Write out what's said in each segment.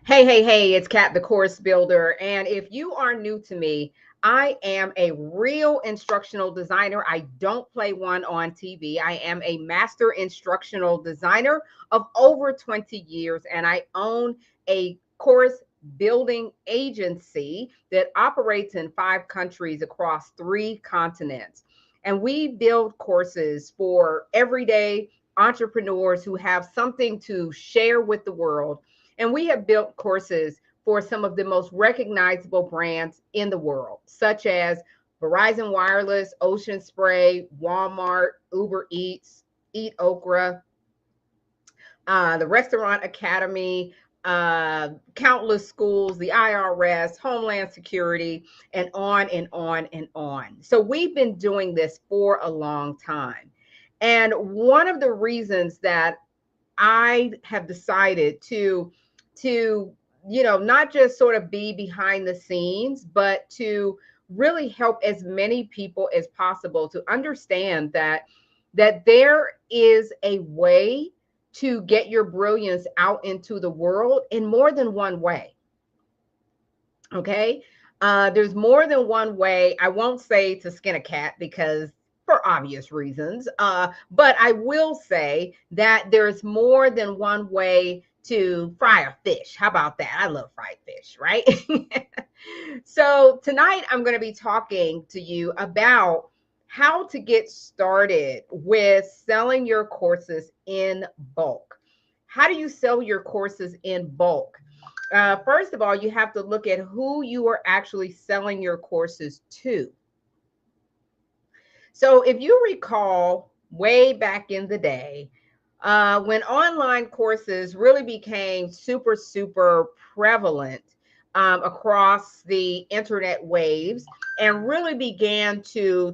Hey, it's Kat, the course builder. And if you are new to me, I am a real instructional designer. I don't play one on TV. I am a master instructional designer of over 20 years, and I own a course building agency that operates in 5 countries across 3 continents. And we build courses for everyday entrepreneurs who have something to share with the world, and we have built courses for some of the most recognizable brands in the world, such as Verizon Wireless, Ocean Spray, Walmart, Uber Eats, Eat Okra, the Restaurant Academy, countless schools, the IRS, Homeland Security, and on and on and on. So we've been doing this for a long time. And one of the reasons that I have decided to not just sort of be behind the scenes, but to really help as many people as possible to understand that there is a way to get your brilliance out into the world in more than one way. Okay. There's more than one way. I won't say to skin a cat because for obvious reasons. But I will say that there's more than one way to fry a fish. How about that? I love fried fish, right? So tonight I'm going to be talking to you about how to get started with selling your courses in bulk. How do you sell your courses in bulk? First of all, you have to look at who you are actually selling your courses to. So, if you recall way back in the day, when online courses really became super prevalent across the internet waves and really began to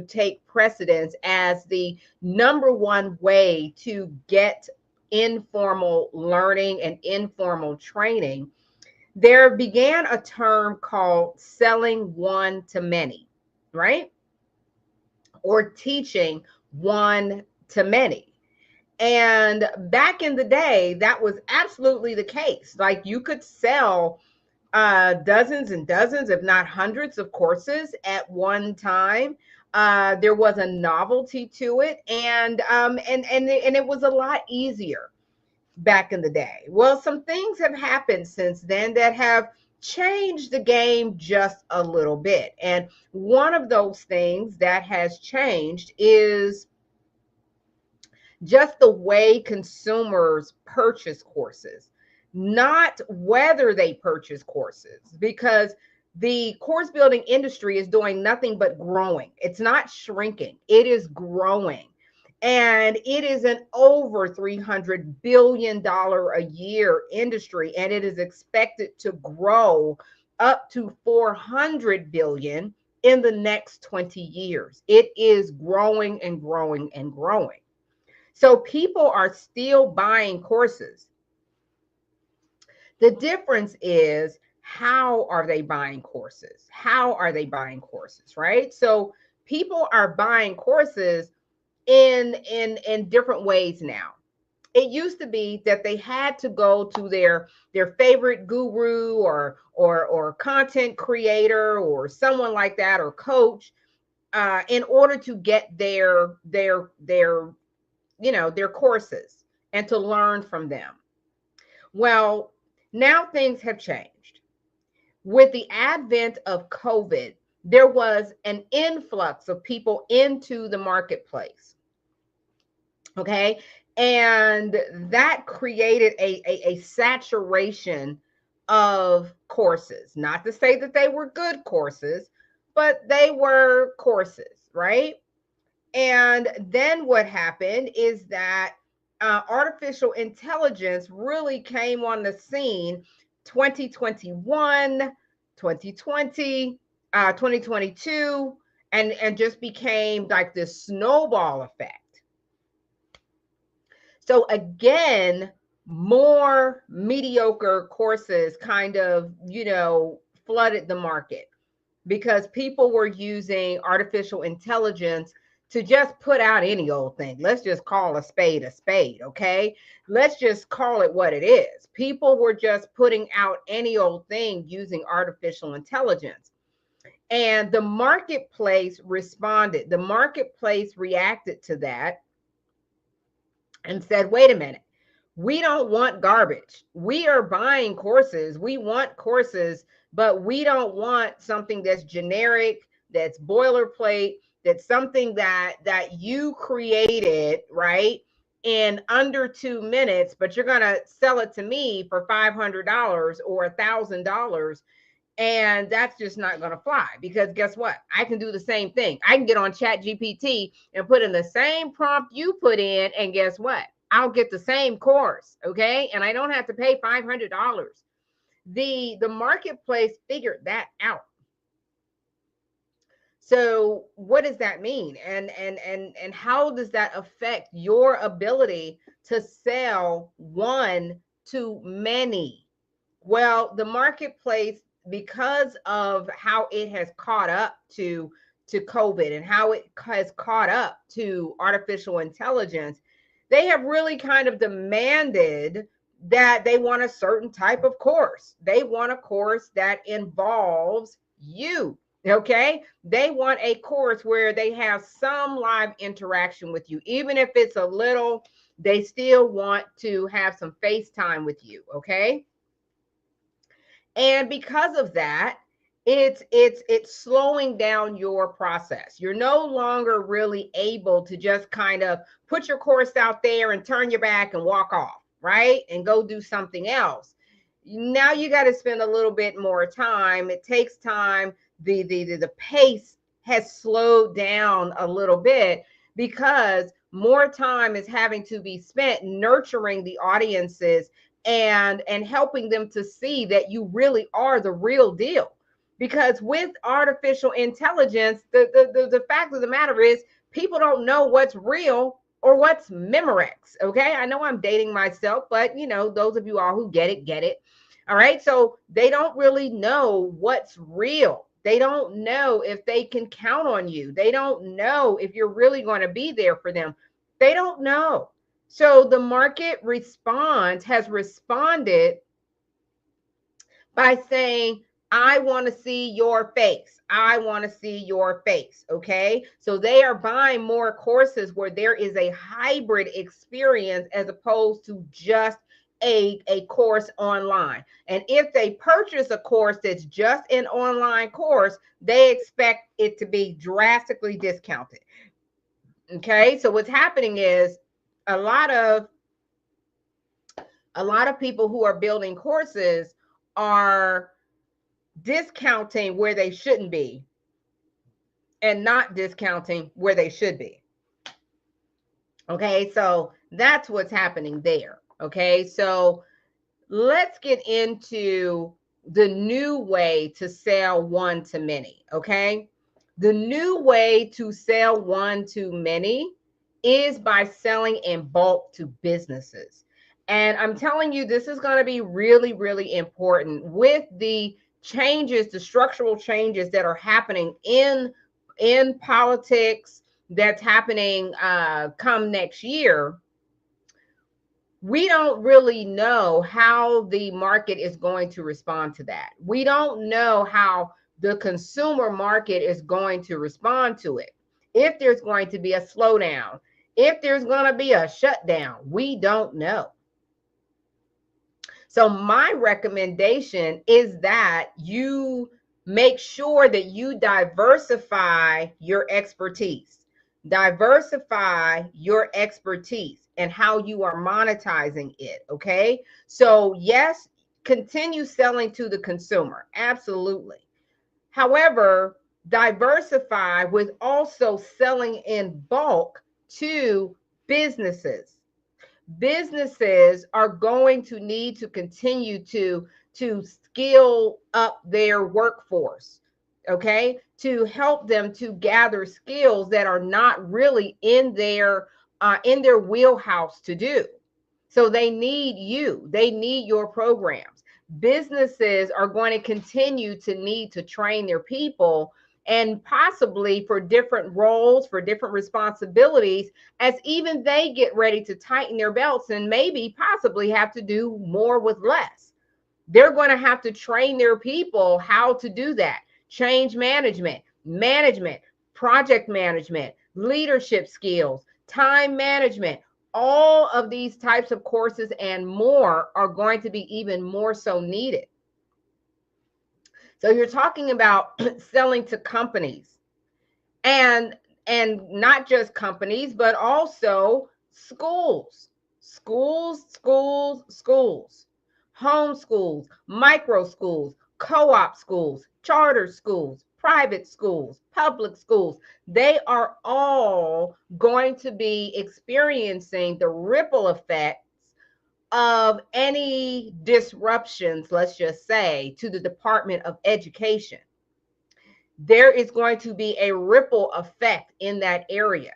take precedence as the number one way to get informal learning and informal training, there began a term called selling one to many, right? Or teaching one to many. And back in the day, that was absolutely the case. Like you could sell dozens and dozens, if not hundreds, of courses at one time. There was a novelty to it, and it was a lot easier back in the day. Well, some things have happened since then that have changed the game just a little bit. And one of those things that has changed is just the way consumers purchase courses, not whether they purchase courses, because the course building industry is doing nothing but growing. It's not shrinking, it is growing. And it is an over $300 billion a year industry, and it is expected to grow up to 400 billion in the next 20 years. It is growing and growing and growing. So people are still buying courses. The difference is, how are they buying courses? How are they buying courses, right? So people are buying courses in different ways now. It used to be that they had to go to their favorite guru or content creator or someone like that, or coach, in order to get their courses and to learn from them. Well, now things have changed. With the advent of COVID, there was an influx of people into the marketplace. Okay. And that created a saturation of courses. Not to say that they were good courses, but they were courses, right? And then what happened is that artificial intelligence really came on the scene 2021, 2020, 2022, and just became like this snowball effect. So again, more mediocre courses kind of, flooded the market because people were using artificial intelligence to just put out any old thing. Let's just call a spade, okay? Let's just call it what it is. People were just putting out any old thing using artificial intelligence. And the marketplace responded. The marketplace reacted to that and said, wait a minute, we don't want garbage. We are buying courses. We want courses, but we don't want something that's generic, that's boilerplate, that's something that you created, right, in under 2 minutes, but you're going to sell it to me for $500 or $1,000. And that's just not going to fly, because guess what? I can do the same thing. I can get on Chat GPT and put in the same prompt you put in, and guess what? I'll get the same course, okay? And I don't have to pay $500. The marketplace figured that out. So what does that mean? And how does that affect your ability to sell one to many? Well, the marketplace, because of how it has caught up to COVID and how it has caught up to artificial intelligence, they have really kind of demanded that they want a certain type of course. They want a course that involves you. Okay. They want a course where they have some live interaction with you, even if it's a little, they still want to have some FaceTime with you. Okay. And because of that, it's slowing down your process. You're no longer really able to just kind of put your course out there and turn your back and walk off, right? And go do something else. Now you got to spend a little bit more time. It takes time. The pace has slowed down a little bit because more time is having to be spent nurturing the audiences and helping them to see that you really are the real deal. Because with artificial intelligence, the fact of the matter is people don't know what's real or what's Memorex. Okay, I know I'm dating myself, but you know, those of you all who get it. All right, so they don't really know what's real. They don't know if they can count on you. They don't know if you're really going to be there for them. They don't know. So the market has responded by saying, I want to see your face. I want to see your face. Okay. So they are buying more courses where there is a hybrid experience as opposed to just a course online. And if they purchase a course that's just an online course, they expect it to be drastically discounted. Okay. So what's happening is a lot of people who are building courses are discounting where they shouldn't be and not discounting where they should be. Okay, so that's what's happening there. Okay, so let's get into the new way to sell one to many. Okay, the new way to sell one to many is by selling in bulk to businesses. And I'm telling you, this is going to be really, really important with the changes, the structural changes that are happening in politics, that's happening come next year. We don't really know how the market is going to respond to that. We don't know how the consumer market is going to respond to it. If there's going to be a slowdown, if there's going to be a shutdown, we don't know. So my recommendation is that you make sure that you diversify your expertise. Diversify your expertise and how you are monetizing it, okay? So yes, continue selling to the consumer, absolutely. However, diversify with also selling in bulk to businesses. Businesses are going to need to continue to skill up their workforce, okay, to help them to gather skills that are not really in their wheelhouse to do. So they need you. They need your programs. Businesses are going to continue to need to train their people and possibly for different roles, for different responsibilities, as even they get ready to tighten their belts and maybe possibly have to do more with less. They're going to have to train their people how to do that. Change management, project management, leadership skills, time management. All of these types of courses and more are going to be even more so needed. So you're talking about selling to companies, and not just companies, but also schools, home schools, micro schools, co-op schools, charter schools, private schools, public schools. They are all going to be experiencing the ripple effects of any disruptions, let's just say, to the Department of Education. There is going to be a ripple effect in that area.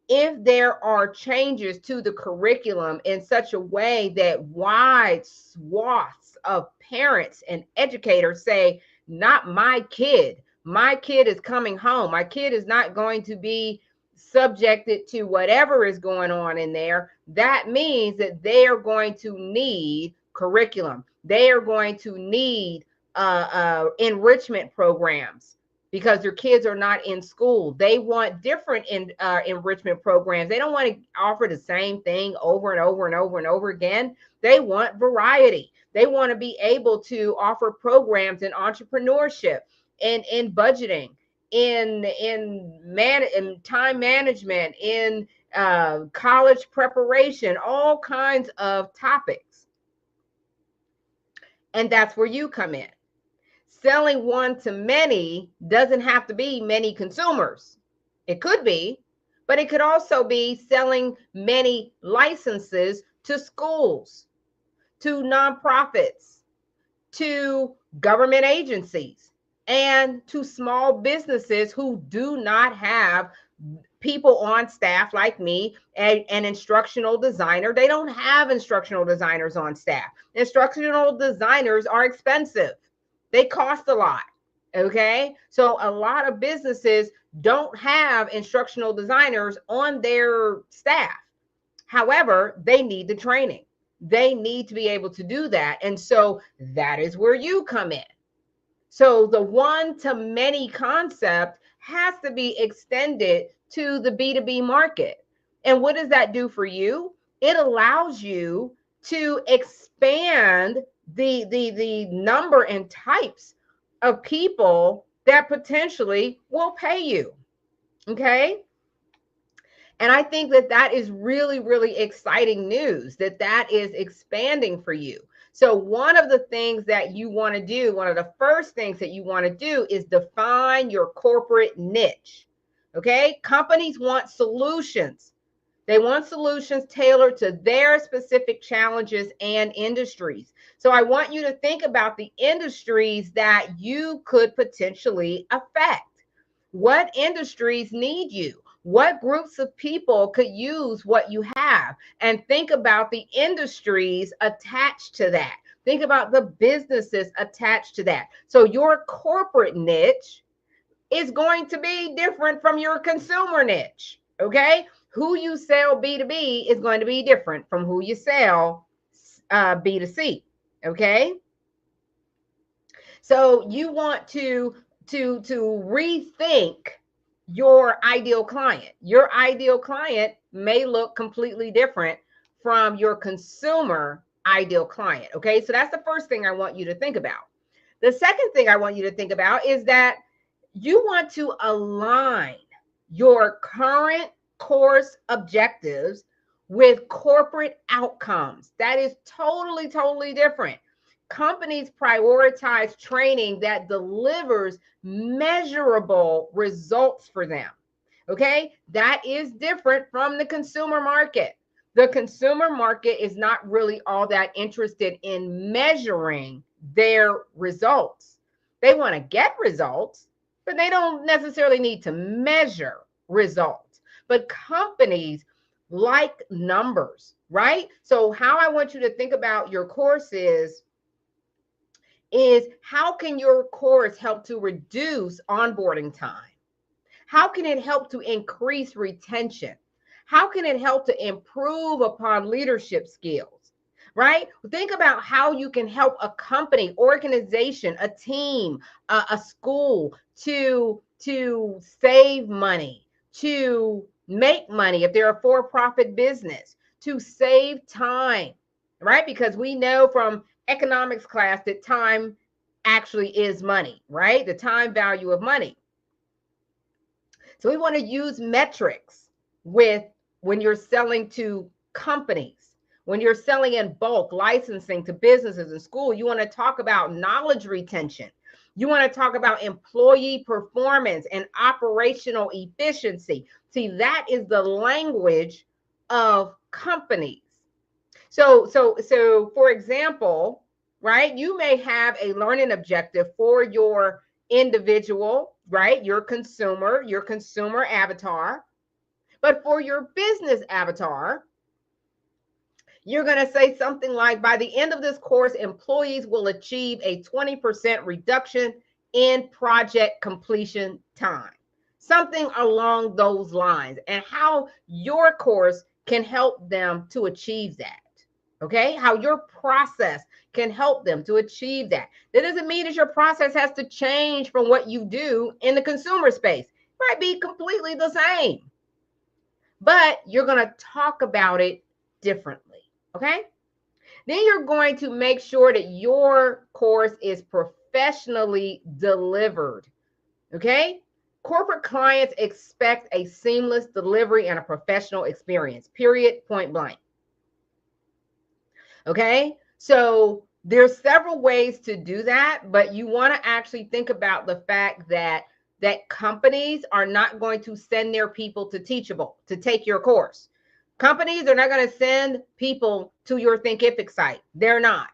If there are changes to the curriculum in such a way that wide swaths of parents and educators say, not my kid is coming home, my kid is not going to be subjected to whatever is going on in there, that means that they are going to need curriculum. They are going to need enrichment programs, because their kids are not in school. They want different enrichment programs. They don't want to offer the same thing over and over and over and over again. They want variety. They want to be able to offer programs in entrepreneurship, in budgeting, in time management, in college preparation, all kinds of topics. And that's where you come in. Selling one to many doesn't have to be many consumers. It could be, but it could also be selling many licenses to schools, to nonprofits, to government agencies, and to small businesses who do not have people on staff like me, an instructional designer. They don't have instructional designers on staff. Instructional designers are expensive. They cost a lot. Okay. So a lot of businesses don't have instructional designers on their staff. However, they need the training. They need to be able to do that. And so that is where you come in. So the one to many concept has to be extended to the B2B market. And what does that do for you? It allows you to expand the number and types of people that potentially will pay you. Okay. And I think that that is really, really exciting news, that is expanding for you. So one of the things that you want to do, one of the first things that you want to do is define your corporate niche. Okay. Companies want solutions. They want solutions tailored to their specific challenges and industries. So I want you to think about the industries that you could potentially affect. What industries need you? What groups of people could use what you have? And think about the industries attached to that. Think about the businesses attached to that. So your corporate niche is going to be different from your consumer niche. Okay. Who you sell B2B is going to be different from who you sell B2C. Okay. So you want to rethink your ideal client. Your ideal client may look completely different from your consumer ideal client. Okay. So that's the first thing I want you to think about. The second thing I want you to think about is that you want to align your current course objectives with corporate outcomes. That is totally, totally different. Companies prioritize training that delivers measurable results for them. Okay, that is different from the consumer market. The consumer market is not really all that interested in measuring their results. They want to get results, but they don't necessarily need to measure results. But companies like numbers, right? So how I want you to think about your course is is how can your course help to reduce onboarding time? How can it help to increase retention? How can it help to improve upon leadership skills? Right? Think about how you can help a company, organization, a team, a school to save money, to make money if they're a for-profit business, to save time, right? Because we know from economics class that time actually is money, right? The time value of money. So we want to use metrics with when you're selling to companies, when you're selling in bulk licensing to businesses and school, you want to talk about knowledge retention. You want to talk about employee performance and operational efficiency. See, that is the language of companies. So for example, right, you may have a learning objective for your individual, right, your consumer avatar, but for your business avatar, you're going to say something like, by the end of this course, employees will achieve a 20% reduction in project completion time. Something along those lines, and how your course can help them to achieve that. Okay, how your process can help them to achieve that. That doesn't mean that your process has to change from what you do in the consumer space. It might be completely the same, but you're going to talk about it differently. Okay, then you're going to make sure that your course is professionally delivered. Okay, corporate clients expect a seamless delivery and a professional experience, period, point blank. Okay, so there's several ways to do that, but you want to actually think about the fact that companies are not going to send their people to Teachable to take your course. Companies are not going to send people to your Thinkific site. They're not.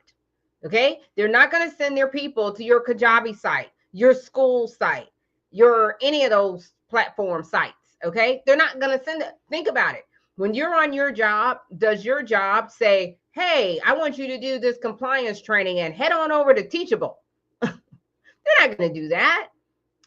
Okay, they're not going to send their people to your Kajabi site, your school site, your any of those platform sites. Okay, they're not going to send it. Think about it. When you're on your job, does your job say, hey, I want you to do this compliance training and head on over to Teachable? They're not going to do that.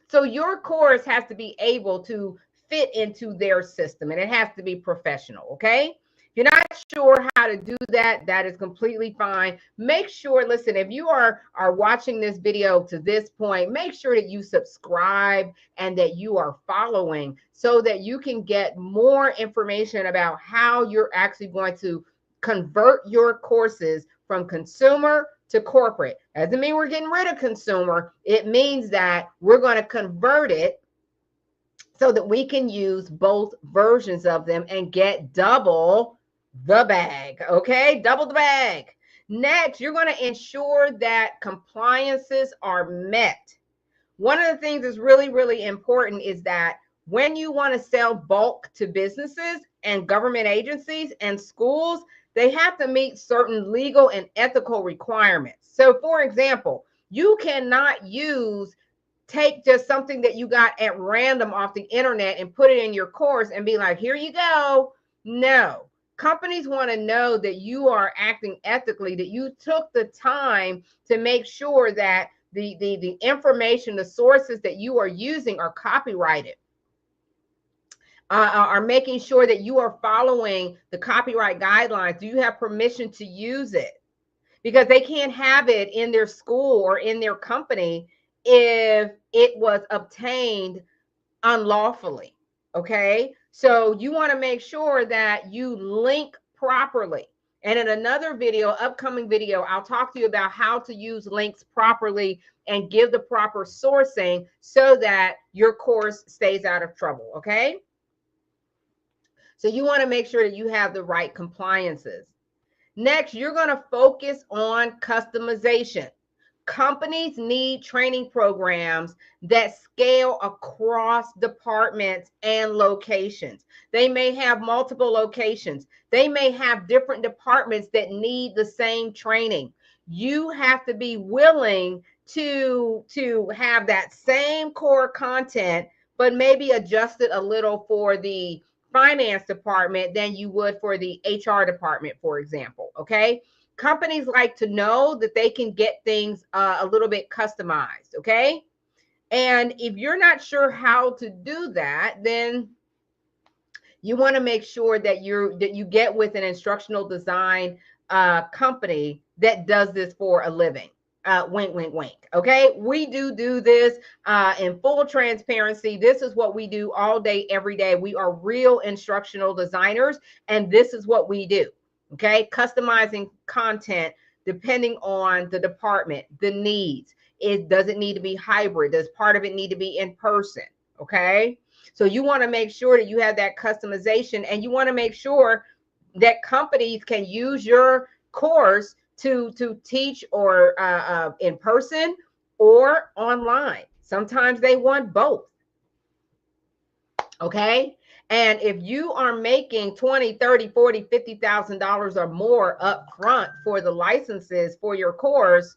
So your course has to be able to fit into their system, and it has to be professional. Okay, if you're not sure how to do that, that is completely fine. Make sure, listen, if you are watching this video to this point, make sure that you subscribe and that you are following, so that you can get more information about how you're actually going to convert your courses from consumer to corporate. Doesn't mean we're getting rid of consumer. It means that we're going to convert it so that we can use both versions of them and get double the bag. Okay, double the bag. Next, you're going to ensure that compliances are met. One of the things that's really, really important is that when you want to sell bulk to businesses and government agencies and schools, they have to meet certain legal and ethical requirements. So, for example, you cannot take just something that you got at random off the internet and put it in your course and be like, here you go. No. Companies want to know that you are acting ethically, that you took the time to make sure that the information, the sources that you are using are copyrighted. Are making sure that you are following the copyright guidelines. Do you have permission to use it? Because they can't have it in their school or in their company if it was obtained unlawfully. Okay, so you want to make sure that you link properly. And in another video, upcoming video, I'll talk to you about how to use links properly and give the proper sourcing so that your course stays out of trouble. Okay, so you want to make sure that you have the right compliances. Next, you're going to focus on customization. Companies need training programs that scale across departments and locations. They may have multiple locations. They may have different departments that need the same training. You have to be willing to have that same core content, but maybe adjust it a little for the finance department than you would for the HR department, for example. Okay, companies like to know that they can get things a little bit customized, okay? And if you're not sure how to do that, then you want to make sure that you get with an instructional design company that does this for a living. Wink, wink, wink. Okay, we do this in full transparency. This is what we do all day, every day. We are real instructional designers, and this is what we do. Okay, customizing content depending on the department, the needs. It doesn't need to be hybrid. Does part of it need to be in person? Okay. So you want to make sure that you have that customization, and you want to make sure that companies can use your course to teach or in person or online. Sometimes they want both. Okay. And if you are making 20, 30, 40, $50,000 or more up front for the licenses for your course,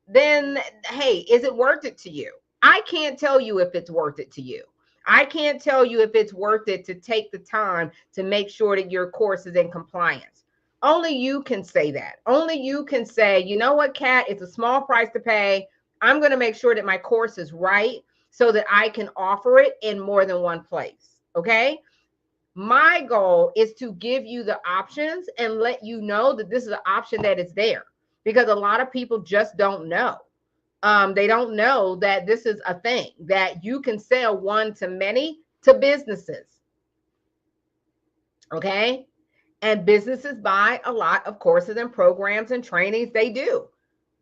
then hey, is it worth it to you? I can't tell you if it's worth it to you. I can't tell you if it's worth it to take the time to make sure that your course is in compliance. Only you can say that. Only you can say, you know what, Kat, it's a small price to pay. I'm going to make sure that my course is right so that I can offer it in more than one place. Okay. My goal is to give you the options and let you know that this is an option that is there, because a lot of people just don't know. They don't know that this is a thing that you can sell one to many to businesses. Okay. And businesses buy a lot of courses and programs and trainings. They do.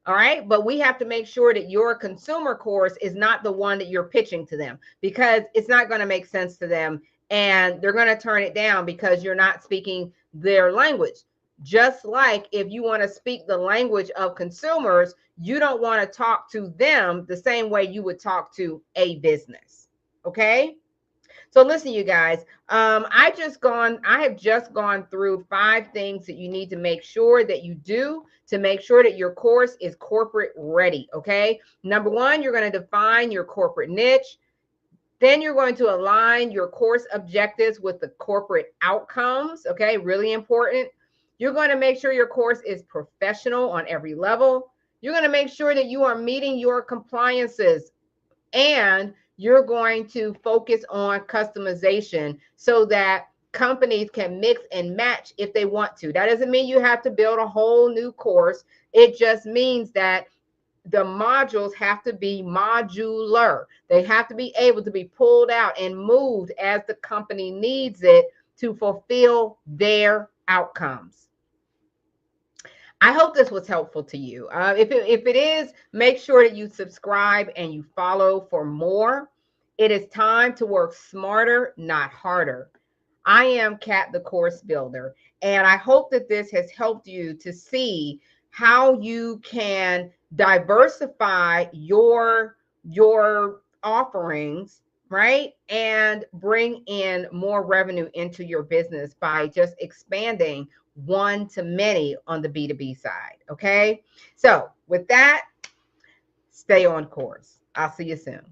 All right. But we have to make sure that your consumer course is not the one that you're pitching to them, because it's not going to make sense to them. And they're going to turn it down because you're not speaking their language. Just like if you want to speak the language of consumers, you don't want to talk to them the same way you would talk to a business. Okay. So listen, you guys, I have just gone through 5 things that you need to make sure that you do to make sure that your course is corporate ready. Okay. Number 1, you're going to define your corporate niche. Then you're going to align your course objectives with the corporate outcomes. Okay. Really important. You're going to make sure your course is professional on every level. You're going to make sure that you are meeting your compliances, and you're going to focus on customization so that companies can mix and match if they want to. That doesn't mean you have to build a whole new course. It just means that the modules have to be modular. They have to be able to be pulled out and moved as the company needs it to fulfill their outcomes. I hope this was helpful to you. If it is, make sure that you subscribe and you follow for more. It is time to work smarter, not harder. I am Kat, the Course Builder, and I hope that this has helped you to see how you can diversify your offerings, right? And bring in more revenue into your business by just expanding one to many on the B2B side. Okay. So with that, stay on course. I'll see you soon.